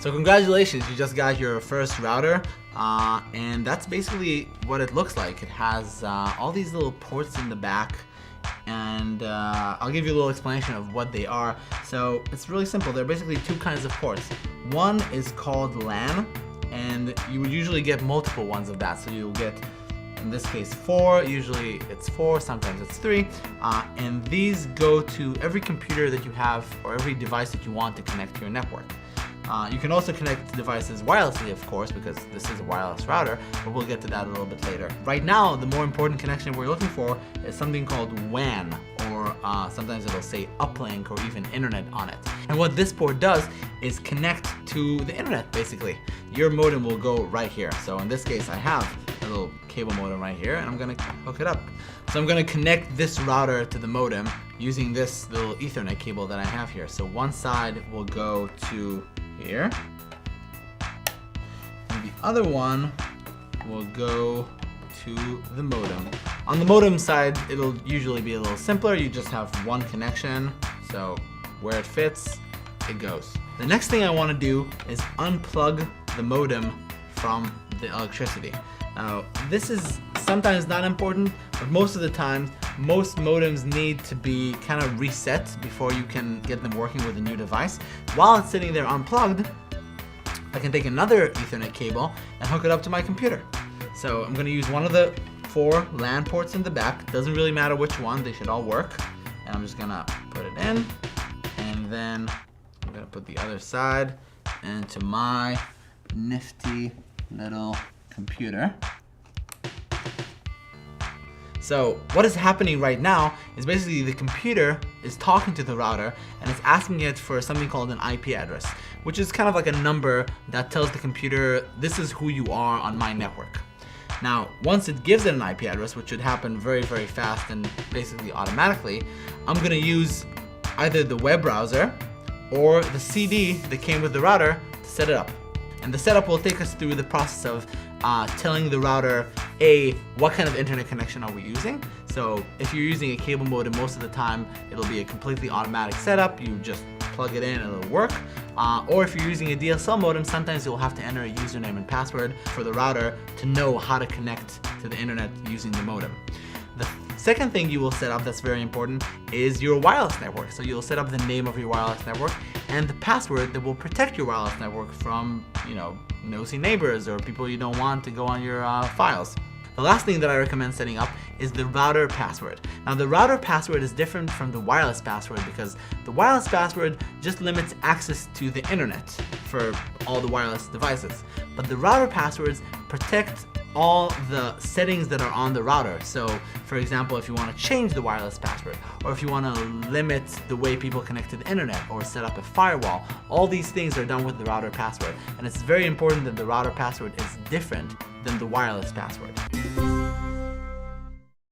So congratulations, you just got your first router, and that's basically what it looks like. It has all these little ports in the back, and I'll give you a little explanation of what they are. So it's really simple. There are basically two kinds of ports. One is called LAN, and you would usually get multiple ones of that. So you'll get, in this case, 4, usually it's 4, sometimes it's 3, and these go to every computer that you have or every device that you want to connect to your network. You can also connect devices wirelessly, of course, because this is a wireless router, but we'll get to that a little bit later. Right now, the more important connection we're looking for is something called WAN, or sometimes it'll say uplink or even internet on it. And what this port does is connect to the internet, basically. Your modem will go right here. So in this case, I have a little cable modem right here, and I'm gonna hook it up. So I'm gonna connect this router to the modem using this little Ethernet cable that I have here. So one side will go to here, and the other one will go to the modem. On the modem side, it'll usually be a little simpler. You just have one connection, so where it fits, it goes. The next thing I want to do is unplug the modem from the electricity. Now, this is sometimes not important, but most of the time, most modems need to be kind of reset before you can get them working with a new device. While it's sitting there unplugged, I can take another Ethernet cable and hook it up to my computer. So I'm going to use one of the 4 LAN ports in the back. Doesn't really matter which one, they should all work. And I'm just going to put it in, and then I'm going to put the other side into my nifty little computer. So what is happening right now is basically the computer is talking to the router and it's asking it for something called an IP address, which is kind of like a number that tells the computer, this is who you are on my network. Now, once it gives it an IP address, which should happen very, very fast and basically automatically, I'm gonna use either the web browser or the CD that came with the router to set it up. And the setup will take us through the process of telling the router, what kind of internet connection are we using? So if you're using a cable modem, most of the time it'll be a completely automatic setup. You just plug it in and it'll work. Or if you're using a DSL modem, sometimes you'll have to enter a username and password for the router to know how to connect to the internet using the modem. The second thing you will set up that's very important is your wireless network. So you'll set up the name of your wireless network and the password that will protect your wireless network from, nosy neighbors or people you don't want to go on your files. The last thing that I recommend setting up is the router password. Now, the router password is different from the wireless password because the wireless password just limits access to the internet for all the wireless devices. But the router passwords protect all the settings that are on the router. So, for example, if you want to change the wireless password, or if you want to limit the way people connect to the internet, or set up a firewall, all these things are done with the router password. And it's very important that the router password is different than the wireless password.